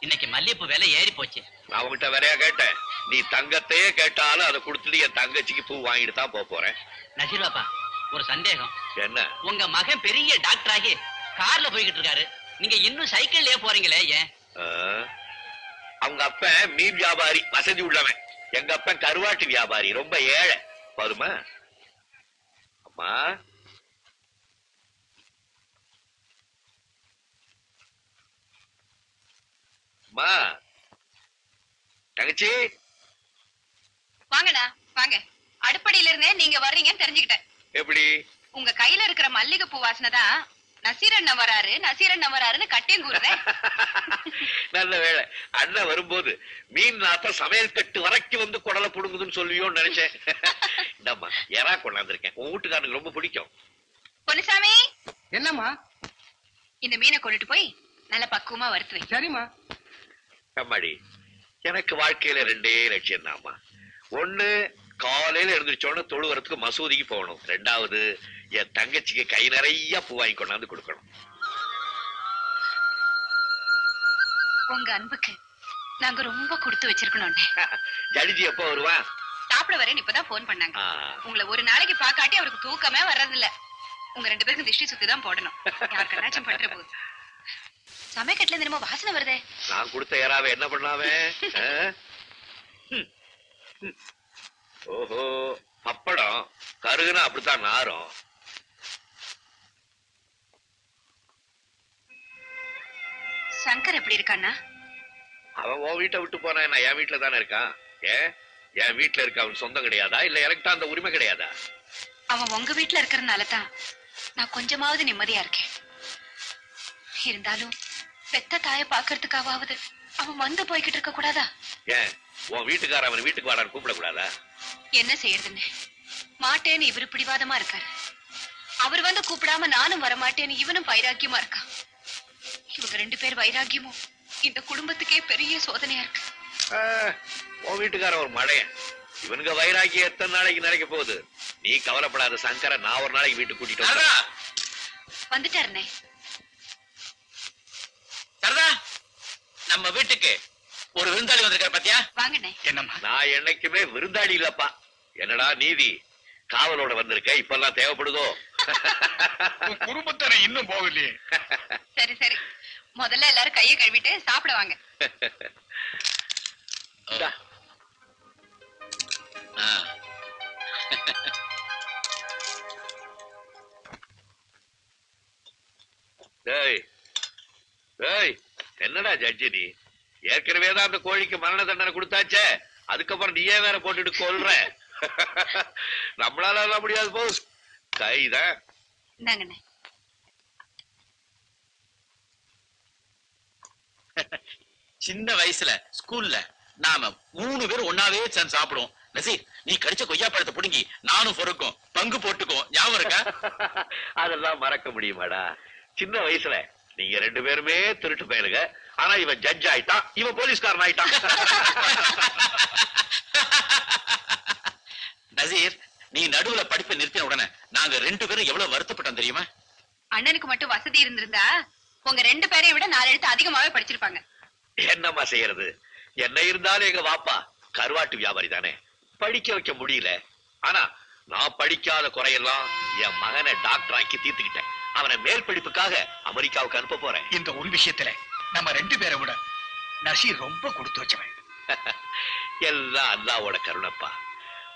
இன்னைக்கு மல்லிகைப்பூ விலை ஏறி போச்சு. நான் உங்ககிட்ட விலையா கேட்டேன். நீ தங்கத்தையே கேட்டாலும் அதை கொடுத்துட்டு என் தங்கச்சிக்கு பூ வாங்கிட்டு தான் போறேன். நசீர் பாப்பா, ஒரு சந்தேகம். என்ன? உங்க மகன் பெரிய டாக்டர் ஆகி கார்ல போய்கிட்டு இருக்காரு, நீங்க இன்னும் சைக்கிள்லயே போறீங்களே ஏன்? அவங்க அப்பன் மீன் வியாபாரி, வசதி உள்ளவன். எங்க அப்பன் கருவாட்டு வியாபாரி, ரொம்ப ஏழை. போதுமா? அம்மா அம்மா, தங்கச்சி வாங்கண்ணா வாங்க. அடுப்படியில இருந்தே நீங்க வர்றீங்கன்னு தெரிஞ்சுக்கிட்டேன். எப்படி? உங்க கையில இருக்கிற மல்லிகை பூ வாசனை தான் நசீரண்ண வராரு நசீரண்ண வராருன்னு கட்டியும் கூறுறேன். நல்ல வேலை, அண்ணன் வரும்போது மீன் நாத்த சமையல் கட்டு வரைக்கும் வந்து குடலை புடுங்குதுன்னு சொல்லுவியோன்னு நினைச்சேன். இந்தம்மா எறா கொண்டாந்துருக்கேன், உன் வீட்டுக்காரனுக்கு ரொம்ப பிடிக்கும். பொன்னுசாமி, என்னம்மா? இந்த மீனை கொண்டுட்டு போய் நல்ல பக்குவமா வறுத்து வை. சரிம்மா. அம்மாடி, எனக்கு வாழ்க்கையில ரெண்டே லட்சியம் தான்மா. ஒண்ணு, காலையில எழுந்திரிச்சோன்னு தொழுவரத்துக்கு மசூதிக்கு போகணும். ரெண்டாவது, என் தங்கச்சிக்கு கை நிறைய பூ வாங்கி கொண்டாந்து கொடுக்கணும். உங்க அன்புக்கு நாங்க ரொம்ப கொடுத்து வச்சிருக்கணும். ஜடிஜி எப்போ வருவான்? சாப்பிட வரேன்னு இப்பதான் போன் பண்ணாங்க. உங்களை ஒரு நாளைக்கு பாக்காட்டி அவருக்கு தூக்கமே வர்றதில்ல. உங்க 2 பேருக்கும் திஷ்டி சுத்தி தான் போடணும். யாருக்கெல்லாம் பண்ற போது சமயக்கட்டுல இருந்து நம்ம வாசனை வருதே. நான் கொடுத்த யாராவே என்ன பண்ணாவே? ஓஹோ, பப்படம் கருகுனா அப்படித்தான் நாரும். சங்கர் எப்படி இருக்கான்னா? அவன் உன் வீட்டை விட்டு போனா நான் என் வீட்டுல தானே இருக்கான். என் வீட்டுல இருக்க அவன் சொந்தம் கிடையாதா? இல்ல எனக்கு தான் அந்த உரிமை கிடையாதா? அவன் உங்க வீட்டுல இருக்கிறதுனாலதான் நான் கொஞ்சமாவது நிம்மதியா இருக்கேன். இருந்தாலும் பெத்த தாய பாக்குறதுக்காவது அவன் வந்து போய்கிட்டு இருக்க கூடாதா? ஏன் உன் வீட்டுக்கார அவன் வீட்டுக்கு வாடான்னு கூப்பிட கூடாதா? என்ன செய்யறதுன்னு மாட்டேன்னு இவரு பிடிவாதமா இருக்காரு. அவர் வந்து கூப்பிடாம நானும் வரமாட்டேன்னு இவனும் வைராக்கியமா இருக்கான். இவங்க 2 பேர் வைராக்கியமும் இந்த குடும்பத்துக்கே பெரிய சோதனையா இருக்கு. உன் வீட்டுக்கார ஒரு மழையன். இவனுங்க வைராக்கியம் எத்தனை நாளைக்கு நினைக்க போகுது? நீ கவலைப்படாத சங்கர, நான் ஒரு நாளைக்கு வீட்டுக்கு கூட்டிட்டு வந்துட்டாருனே. சரதா, நம்ம வீட்டுக்கு ஒரு விருந்தாளி வந்திருக்காரு பாத்தியா? வாங்கண்ணே. என்னம்மா? நான் என்னைக்குமே விருந்தாளி இல்லப்பா. என்னடா நீதி, காவலோட வந்திருக்க, இப்பெல்லாம் தேவைப்படுதோ? குடும்பத்தான இன்னும் போகலையே. சரி சரி, முதல்ல எல்லாரும் கையை கழுவிட்டு சாப்பிட வாங்க. என்னடா ஜட்ஜி நீ? ஏற்கனவே தான் அந்த கோழிக்கு மரண தண்டனை கொடுத்தாச்சே, அதுக்கப்புறம் நீயே வேற போட்டுட்டு கொல்ற. நம்மளால எல்லாம் முடியாது போ. கைதான். சின்ன வயசுல ஸ்கூல்ல நாம 3 பேரும் ஒன்னாவே சேர்ந்து சாப்பிடுவோம். நசீர், நீ கடிச்ச கொய்யா பழத்தை புடுங்கி நானும் பொறுக்கும் பங்கு போட்டுக்கும், ஞாபகம் இருக்கா? அதெல்லாம் மறக்க முடியுமாடா? சின்ன வயசுல நீங்க 2 பேருமே திருட்டு பயலுங்க. ஆனா இவன் ஜட்ஜ் ஆயிட்டான், இவன் போலீஸ்காரன் ஆயிட்டான். நசீர், நீ நடுவுல படிப்பை நிறுத்தின உடனே நாங்க 2 பேரும் எவ்வளவு வருத்தப்பட்டோம் தெரியுமா? அண்ணனுக்கு மட்டும் வசதி இருந்திருந்தா உங்க 2 பேரையும் விட 4 எழுத்து அதிகமாவே படிச்சிருப்பாங்க. என்னம்மா செய்யறது? என்ன இருந்தாலும் எங்க வாப்பா கருவாட்டு வியாபாரி தானே, படிக்க வைக்க முடியல. ஆனா நான் படிக்காத குறையெல்லாம் என் மகனை டாக்டர் ஆக்கி தீர்த்துக்கிட்டேன். அவனை மேல் படிப்புக்காக அமெரிக்காவுக்கு அனுப்ப போறேன். இந்த ஒரு விஷயத்துல நம்ம 2 பேரை விட நசீர் ரொம்ப கொடுத்து வச்சவன். எல்லாம் அல்லாவோட கருணப்பா.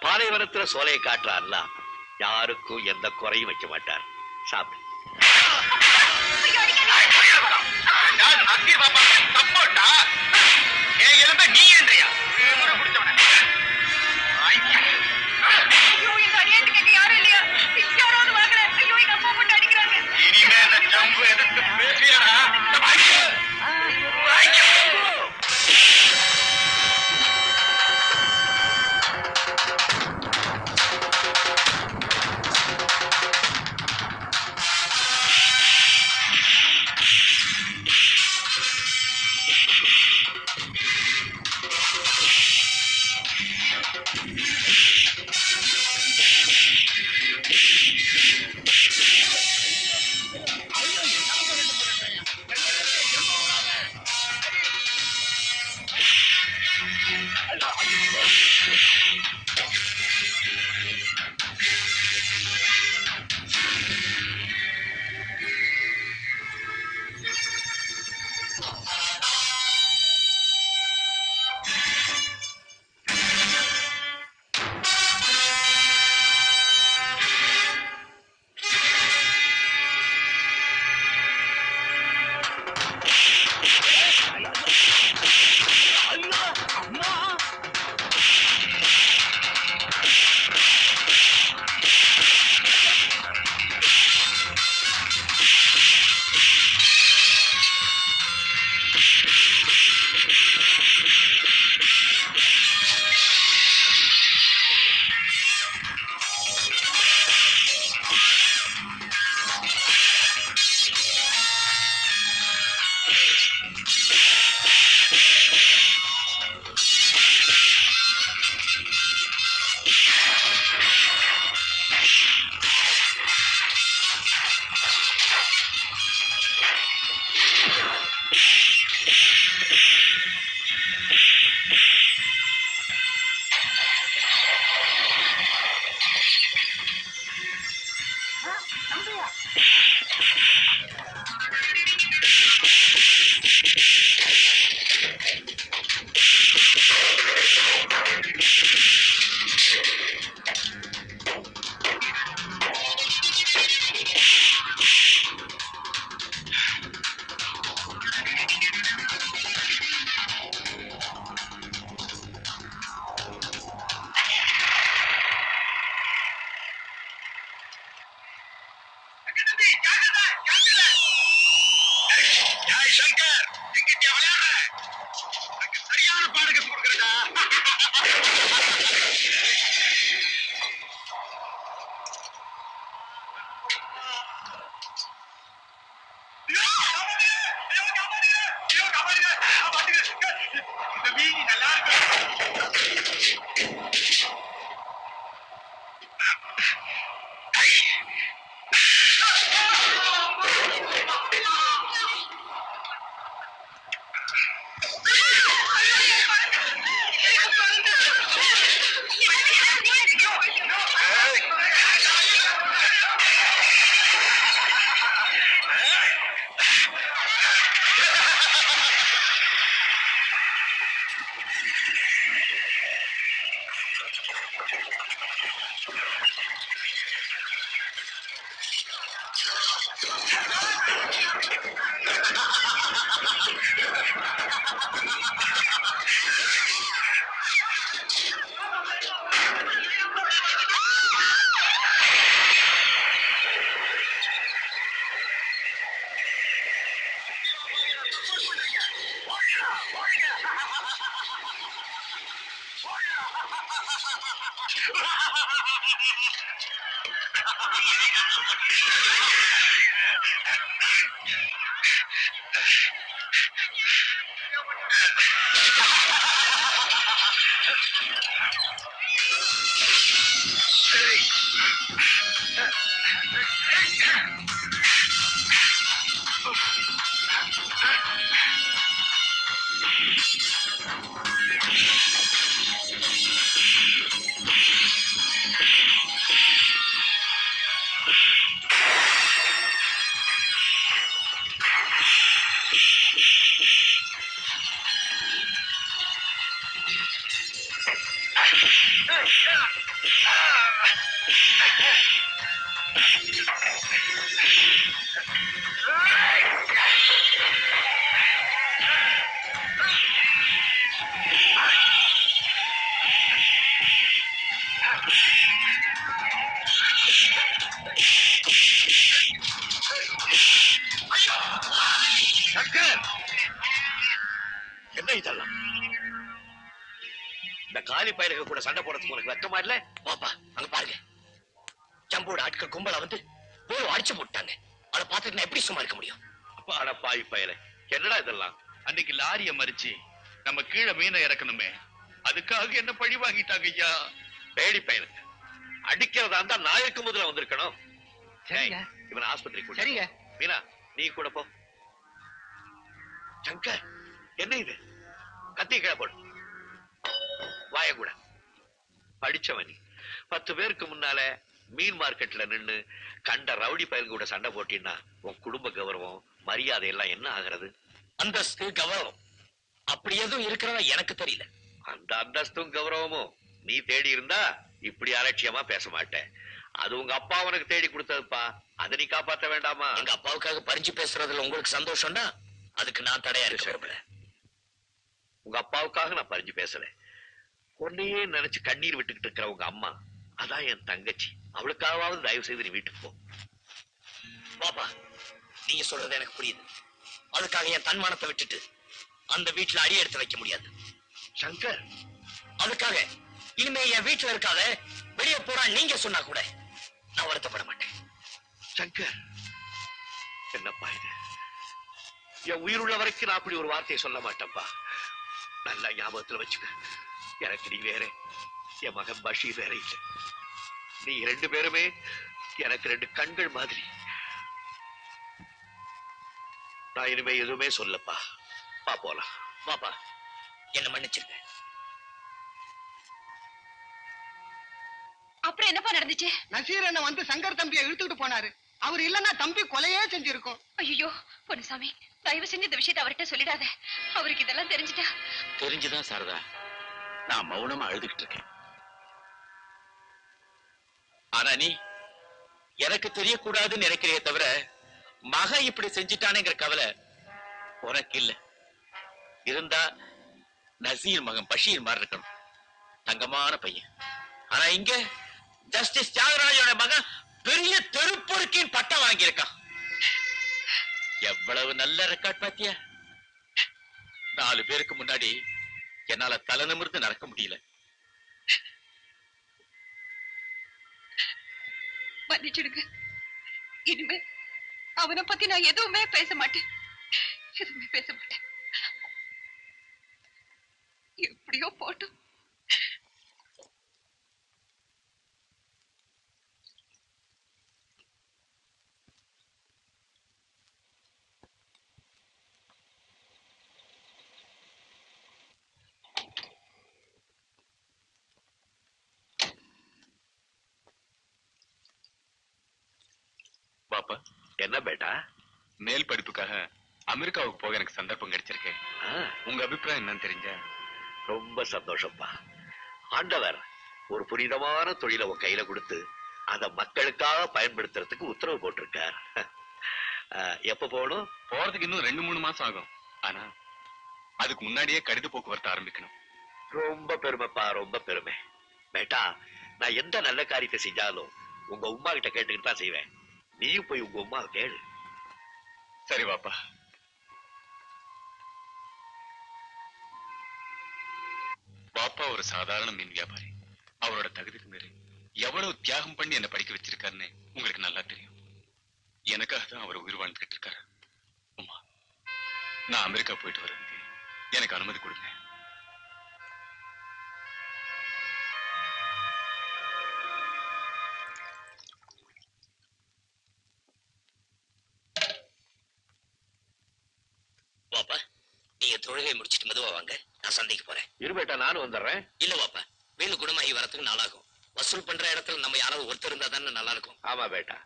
பாலைவனத்துல சோலையை காட்டுற அல்லா யாருக்கும் எந்த குறையும் வைக்க மாட்டார். சாப்பிடு. நீ என்றியா இனிமே இந்த ஜம்பு எதிர்த்து பேசியடா. சங்கர் எங்கிட்ட விளையாடுற எனக்கு சரியான பாடகத்து கொடுக்கறடா. நல்லா என்ன இதெல்லாம்? இந்த காலி பயிருக்கு கூட சண்டை போடுறதுக்கு உனக்கு வெக்கமா இல்ல? பாப்பா அங்க பாருங்க, ஜம்போட ஆட்கள் கும்பலா வந்து போய் அடிச்சு போட்டாங்க. அதை பார்த்துட்டு நான் எப்படி சும்மா இருக்க முடியும்? அட பாவி பயல, என்னடா இதெல்லாம்? அன்னைக்கு லாரிய மறிச்சு நம்ம கீழே மீனை இறக்கணுமே, அதுக்காக என்ன பழி வாங்கிட்டாங்க ஐயா. பேடி பயலுக்கு அடிக்கிறதா இருந்தா நாயக்கு முதல்ல வந்திருக்கணும். சரிங்க. இவன் ஆஸ்பத்திரி கூட. சரிங்க. மீனா நீ கூட போ. சங்கர் என்ன இது? கத்தி கீழே போடு. வாய கூட படிச்சவன் நீ 10 பேருக்கு முன்னால மீன் மார்க்கெட்ல நின்னு கண்ட ரவுடி பயலுங்க கூட சண்டை போட்டின்னா உன் குடும்ப கௌரவம் மரியாதை எல்லாம் என்ன ஆகிறது? அந்தஸ்து கௌரவம் அப்படி எதுவும் இருக்கிறதா எனக்கு தெரியல. அந்த அந்தஸ்தும் கௌரவமும் நீ தேடி இருந்தா இப்படி அலட்சியமா பேச மாட்டேன். அது உங்க அப்பா உனக்கு தேடி கொடுத்ததுப்பா, அதை நீ காப்பாத்த வேண்டாமா? எங்க அப்பாவுக்காக பறிஞ்சு பேசுறதுல உங்களுக்கு சந்தோஷம்னா அதுக்கு நான் தடையா இருக்க விரும்பல. உங்க அப்பாவுக்காக நான் பறிஞ்சு பேசல. உன்னையே நினைச்சு கண்ணீர் விட்டுக்கிட்டு இருக்கிற உங்க அம்மா, அதான் என் தங்கச்சி. அவளுக்காவது தயவு செய்து நீ வீட்டுக்கு போ. பாப்பா, நீங்க சொல்றது எனக்கு புரியுது. அதுக்காக என் தன்மானத்தை விட்டுட்டு அந்த வீட்டுல அடி எடுத்து வைக்க முடியாது. சங்கர், அதுக்காக இனிமே என் வீட்டுல இருக்காத, வெளியே போறா நீங்க சொன்னா கூட நான் வருத்தப்பட மாட்டேன். சங்கர், என்னப்பா இது? என் உயிருள்ள வரைக்கும் நான் அப்படி ஒரு வார்த்தையை சொல்ல மாட்டேன்ப்பா. நல்லா ஞாபகத்துல வச்சுக்க. எனக்கு நீ வேற, என் மகன் பஷீர் வேற இல்லை. நீ 2 பேருமே எனக்கு 2 கண்கள் மாதிரி. நான் இனிமே எதுவுமே சொல்லப்பா. பா போலாம். பாப்பா, என்ன மன்னிச்சிருங்க. அப்புறம் என்னப்பா நடந்துச்சு? நசீர் என்ன வந்து சங்கர் தம்பியை இழுத்துட்டு போனாரு. அவர் இல்லன்னா தம்பி கொலையே செஞ்சிருக்கும். ஐயோ பொன்னுசாமி, தயவு செஞ்சு இந்த விஷயத்தை அவர்கிட்ட சொல்லிடாத. அவருக்கு இதெல்லாம் தெரிஞ்சுட்டா. தெரிஞ்சுதான் சாரதா நான் மௌனமா அழுதுகிட்டு இருக்கேன். ஆனா நீ எனக்கு தெரியக்கூடாதுன்னு நினைக்கிறியே தவிர மகன் இப்படி செஞ்சிட்டானேங்கிற கவலை உனக்கு இல்ல. இருந்தா நசீர் மகன் பஷீர் மாதிரி இருக்கணும், தங்கமான பையன். ஆனா இங்க ஜஸ்டிஸ் தியாகராஜோட மகன் பெரிய தெருப்பொறுக்கின் பட்டம் வாங்கியிருக்கான். எவ்வளவு நல்ல ரெக்கார்ட் பாத்தியா? 4 பேருக்கு முன்னாடி என்னால தலை நிமிர்ந்து நடக்க முடியல. மன்னிச்சிடுங்க. இனிமே அவனை பத்தி நான் எதுவுமே பேச மாட்டேன். எதுவுமே பேச மாட்டேன். எப்படியோ போட்டும். பாப்பா, என்ன பேட்டா? மேல் படிப்புக்காக அமெரிக்காவுக்கு போக எனக்கு சந்தர்ப்பம் கிடைச்சிருக்கேன். உங்க அபிப்பிராயம் என்னன்னு தெரிஞ்சா? ரொம்ப சந்தோஷம்ப்பா. ஆண்டவர் ஒரு புனிதமான தொழிலை உன் கையில கொடுத்து அத மக்களுக்காக பயன்படுத்துறதுக்கு உத்தரவு போட்டிருக்கார். எப்ப போகணும்? போறதுக்கு இன்னும் 2-3 மாசம் ஆகும். ஆனா அதுக்கு முன்னாடியே கடித போக்குவரத்து ஆரம்பிக்கணும். ரொம்ப பெருமைப்பா, ரொம்ப பெருமை. பேட்டா, நான் எந்த நல்ல காரியத்தை செஞ்சாலும் உங்க உமா கிட்ட கேட்டுக்கிட்டு தான் செய்வேன். நீயும் போய் உங்க உமா கேளு. சரி பாப்பா. பாப்பா ஒரு சாதாரண மீன் வியாபாரி. அவரோட தகுதிக்கு மீறி எவ்வளவு தியாகம் பண்ணி என்ன படிக்க வச்சிருக்காருன்னு உங்களுக்கு நல்லா தெரியும். எனக்காக தான் அவர் உயிர் வாழ்ந்துகிட்டு இருக்காரு. உமா, நான் அமெரிக்கா போயிட்டு வர்றதுக்கு எனக்கு அனுமதி கொடுங்க. பாப்பா, நீங்க தொழுகை முடிச்சிட்டு மெதுவா வாங்க, நான் சந்தைக்கு போறேன். இருபேட்டா, நானும் வந்துடுறேன். இல்ல பாப்பா, வீடு குணமாகி வரத்துக்கு நாளாகும். வசூல் பண்ற இடத்துல நம்ம யாராவது ஒருத்தர் இருந்தா தானே நல்லா இருக்கும். ஆமா பேட்டா,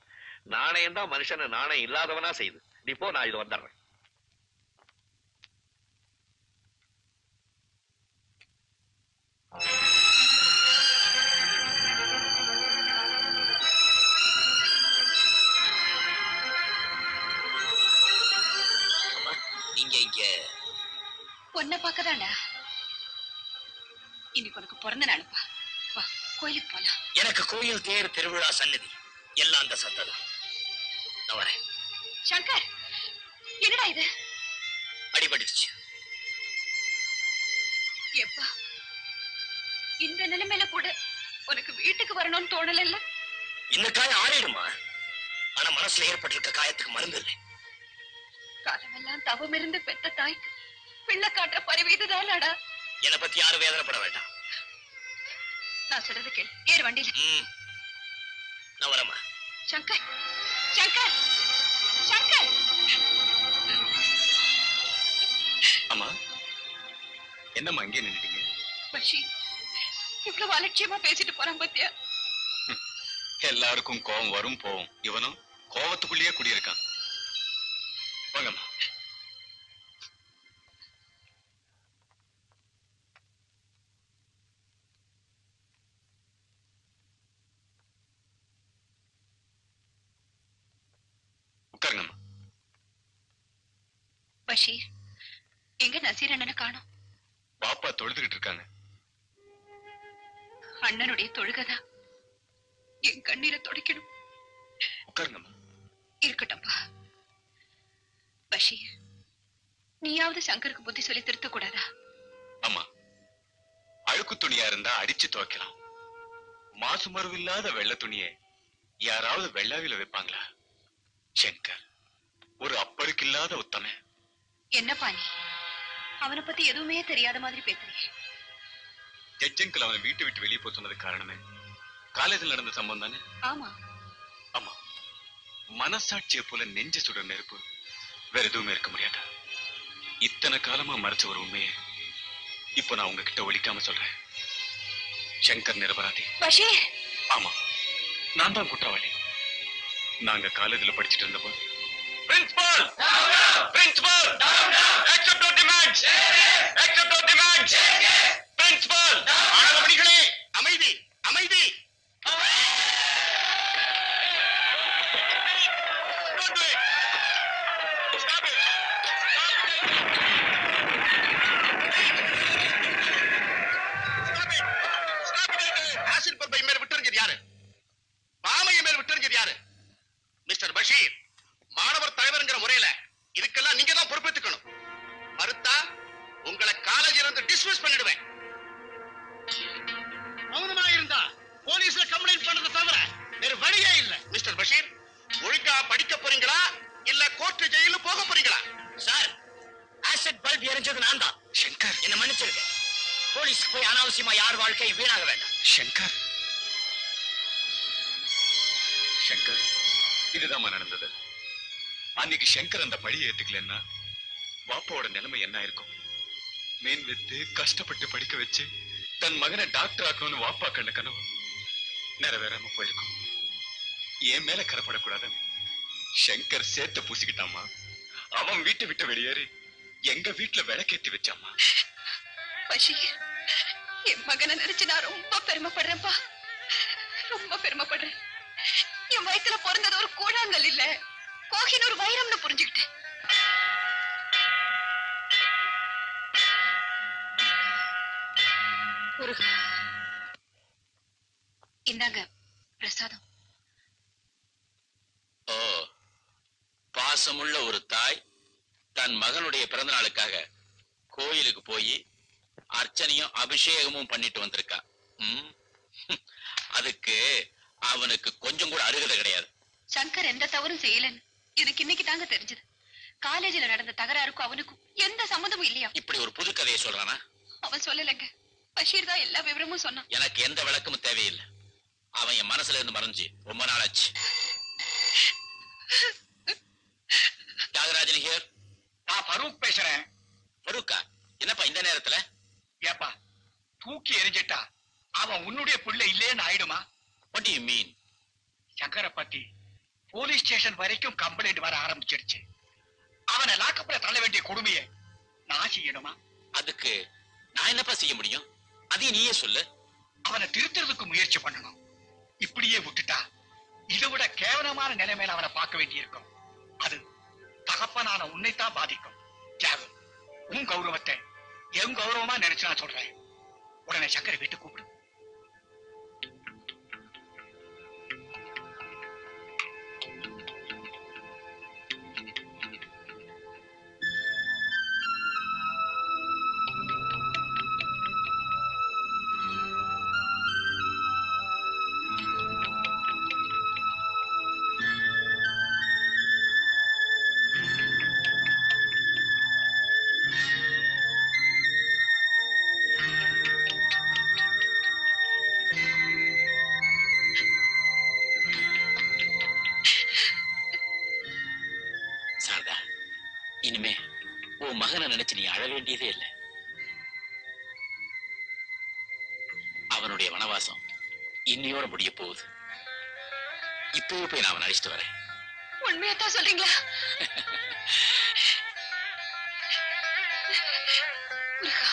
நாணயம் தான் மனுஷனை நாணயம் இல்லாதவனா செய்யுது. நீ போ, நான் இது வந்துடுறேன். நீங்க இங்க பொண்ணை பார்க்கதாண்டா. இன்னைக்கு உனக்கு பிறந்த நாளுப்பா. வா, கோயிலுக்கு போலாம். எனக்கு கோயில், தேர், திருவிழா, சன்னதி எல்லாம் அந்த சந்ததம். நான் வரேன். சங்கர், என்னடா இது? அடிபட்டுச்சு. எப்பா, இந்த நிலைமையில கூட உனக்கு வீட்டுக்கு வரணும்னு தோணல? இல்ல, இந்த காயம் ஆறிடுமா? ஆனா மனசுல ஏற்பட்டிருக்க காயத்துக்கு மருந்து இல்லை. காலமெல்லாம் தவம் இருந்து பெத்த தாய்க்கு பிள்ளை காட்டுற பரிவு இதுதானாடா? என்னை பத்தி யாரும் வேதனைப்பட வேண்டாம். நான் சொல்றது கேளு. ஏறு வண்டியில. நான் வரமா. சங்கர், சங்கர், சங்கர். அம்மா, என்னம்மா இங்கே நின்னுட்டீங்க? பஷீர், இவ்வளவு அலட்சியமா பேசிட்டு போறான் பத்தியா? எல்லாருக்கும் கோபம் வரும் போகும். இவனும் கோபத்துக்குள்ளேயே குடியிருக்கான். வாங்கம்மா. உட்காருங்கம்மா. பஷீர், எங்க நசீர் அண்ணனை காணோம்? பாப்பா தொழுதுகிட்டு இருக்காங்க. அண்ணனுடைய தொழுகதான் என் கண்ணீரை துடைக்கணும். உட்காருங்கம்மா. இருக்கட்டும்பா. பஷீர், நீயாவது சங்கருக்கு புத்தி சொல்லி திருத்த கூடாதா? அம்மா, அழுக்கு துணியா இருந்தா அடிச்சு துவைக்கலாம். மாசு மருவில்லாத வெள்ளை துணியை யாராவது வெள்ளாவில வைப்பாங்களா? சங்கர் ஒரு அப்பழுக்கு இல்லாத உத்தமன். என்னப்பா நீ அவனை பத்தி எதுவுமே தெரியாத மாதிரி பேசுறீங்க. ஜட்ஜங்கிள் அவனை வீட்டை விட்டு வெளியே போக சொன்னது காரணமே காலேஜில் நடந்த சம்பவம் தானே? ஆமா. ஆமா, மனசாட்சியை போல நெஞ்சு சுட நெருப்பு வேற எதுவுமே இருக்க முடியாது. இத்தனை காலமா மறைச்ச ஒரு உண்மையை இப்போ நான் உங்ககிட்ட ஒழிக்காம சொல்றேன். சங்கர் நிரபராதி. பஷீர். ஆமா, நான் தான் குற்றவாளி. நாங்க காலேஜில் படிச்சுட்டு இருந்த போது principal principal accept our demands accept our demands principal மாணவர்களே அமைதி அமைதி. ஆசிட் பல்பை மேல விட்டுறிஞ்சது யாரு? பாமையை மேல விட்டுறிஞ்சது யாரு? மிஸ்டர் பஷீர், மாணவர் தலைவர்ங்கிற முறையில இதுக்கெல்லாம் நீங்க தான் பொறுப்பேற்றுக்கணும். மறுத்தா உங்களை காலேஜில் இருந்து டிஸ்மிஸ் பண்ணிடுவேன். மௌனமா இருந்தா போலீஸ்ல கம்ப்ளைண்ட் பண்ணதை தவிர வேற வழியே இல்ல. மிஸ்டர் பஷீர், ஒழுங்கா படிக்க போறீங்களா இல்ல கோர்ட் ஜெயில போக போறீங்களா? சார், ஆசிட் பல்ப் எரிஞ்சது நான் தான். சங்கர், என்ன மன்னிச்சிருக்க. போலீஸ்க்கு போய் அனாவசியமா யார் வாழ்க்கையை வீணாக வேண்டாம். சங்கர் சங்கர், இதுதான் நடந்தது. அன்னைக்கு சங்கர் அந்த பழியை ஏத்துக்கலன்னா பாப்பாவோட நிலைமை என்ன இருக்கும்? மீன் வித்து கஷ்டப்பட்டு படிக்க வச்சு தன் மகனை டாக்டர் ஆக்கணும்னு வாப்பா கண்ட கனவு நிறைவேறாம போயிருக்கும். என் மேல கரப்படக்கூடாதுன்னு சங்கர் சேர்த்த பூசிக்கிட்டாமா. அவன் வீட்டை விட்டு வெளியேறி எங்க வீட்டுல விளக்கேத்தி வச்சாமா. பஷீர், என் மகனை நினைச்சு நான் ரொம்ப பெருமைப்படுறேன்ப்பா. ரொம்ப பெருமைப்படுறேன். என் வயித்துல பிறந்தது ஒரு கூழாங்கல் இல்ல, கோஹினூர் வைரம்னு புரிஞ்சுக்கிட்டேன். இந்தாங்க பிரசாதம். ஓ, பாசமுள்ள ஒரு தாய் தன் மகனுடைய பிறந்த நாளுக்காக கோயிலுக்கு போய் அர்ச்சனையும் அபிஷேகமும் பண்ணிட்டு வந்திருக்கா. அதுக்கு அவனுக்கு கொஞ்சம் கூட அருகதை கிடையாது. சங்கர் எந்த தவறும் செய்யலன்னு எனக்கு இன்னைக்கு தாங்க தெரிஞ்சது. காலேஜில் நடந்த தகராறுக்கும் அவனுக்கும் எந்த சம்மந்தமும் இல்லையா? இப்படி ஒரு புது கதையை சொல்றானா? அவன் சொல்லலைங்க. பஷீர் தான் எல்லா விவரமும் சொன்னான். எனக்கு எந்த விளக்கமும் தேவையில்லை. அவன் என் மனசுல இருந்து மறைஞ்சு ரொம்ப நாளாச்சு. தியாகராஜன் ஹியர். நான் ஃபரூக் பேசுறேன். ஃபரூக்கா? என்னப்பா இந்த நேரத்துல? ஏப்பா, தூக்கி எரிஞ்சிட்டா அவன் உன்னுடைய புள்ள இல்லேன்னு ஆயிடுமா? What do you mean? சங்கரை பத்தி போலீஸ் ஸ்டேஷன் வரைக்கும் கம்ப்ளைண்ட் வர ஆரம்பிச்சிருச்சு. அவனை லாக்கப்ல தள்ள வேண்டிய கொடுமையை நான் செய்யணுமா? அதுக்கு நான் என்னப்பா செய்ய முடியும்? அதையும் நீயே சொல்லு. அவனை திருத்துறதுக்கு முயற்சி பண்ணணும். இப்படியே விட்டுட்டா இதை விட கேவலமான நிலைமையில அவனை பார்க்க வேண்டியிருக்கும். அது தகப்பனான உன்னைத்தான் பாதிக்கும். தியாகு, உன் கௌரவத்தை என் கௌரவமா நினைச்சு நான் சொல்றேன். உடனே சங்கரை வீட்டு கூப்பிடு. சாரதா, இனிமே உன் மகனை நினைச்சு நீ அழ வேண்டியதே இல்லை. அவன் அவனுடைய வனவாசம் இன்னையோட முடிய போகுது. இப்பவே போய் நான் அவனை அழைச்சிட்டு வரேன். உண்மையாத்தான் சொல்றீங்களா? முருகா,